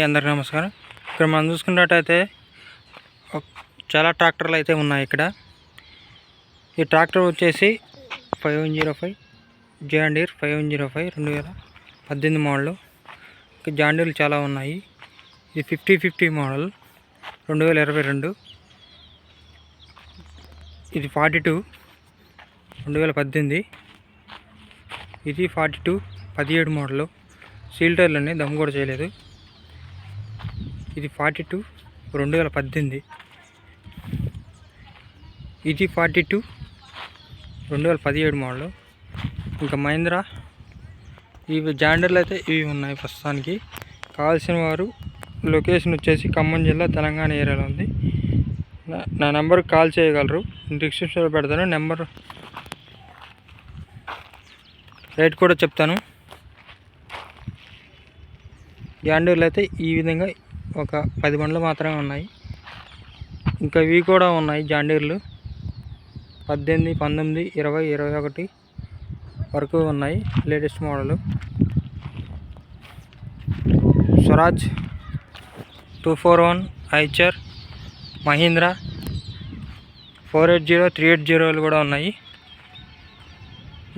అందరికీ నమస్కారం. ఇక్కడ మనం చూసుకున్నట్టయితే చాలా ట్రాక్టర్లు అయితే ఉన్నాయి. ఇక్కడ ఈ ట్రాక్టర్ వచ్చేసి 5105 జాన్ డీర్ 5105 2018 మోడల్. ఇక్కడ జాన్ డీర్లు చాలా ఉన్నాయి. ఇది 5050 మోడల్ 2022. ఇది 42 2018. ఇది 42 17 మోడల్. సీల్ టైర్లన్నీ దమ్ కూడా చేయలేదు. ఇది 42 2018. ఇది 42 2017 మోడల్. ఇంకా మహీంద్రా ఇవి జాండర్లు అయితే ఇవి ఉన్నాయి ప్రస్తుతానికి. కావాల్సిన వారు లొకేషన్ వచ్చేసి ఖమ్మం జిల్లా తెలంగాణ ఏరియాలో ఉంది. నా నెంబర్కి కాల్ చేయగలరు. డిస్క్రిప్షన్లో పెడతాను నెంబర్, రేట్ కూడా చెప్తాను. జాండర్లు అయితే ఈ విధంగా ఒక 10 బండ్లు మాత్రమే ఉన్నాయి. ఇంకా ఇవి కూడా ఉన్నాయి జాండీర్లు 18, 19, 20, 21 వరకు ఉన్నాయి. Latest model Swaraj 241 Eicher, Mahindra 480, 380 కూడా ఉన్నాయి.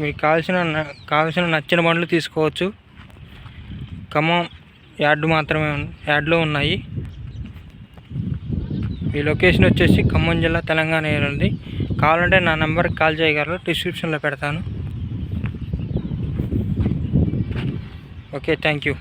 మీకు కావాల్సిన నచ్చిన బండ్లు తీసుకోవచ్చు. ఖమ్మం యార్డ్లో ఉన్నాయి. ఈ లొకేషన్ వచ్చేసి ఖమ్మం జిల్లా తెలంగాణ ఏరియా ఉంది. కావాలంటే నా నెంబర్కి కాల్ చేయగలరు. డిస్క్రిప్షన్లో పెడతాను. Okay, thank you.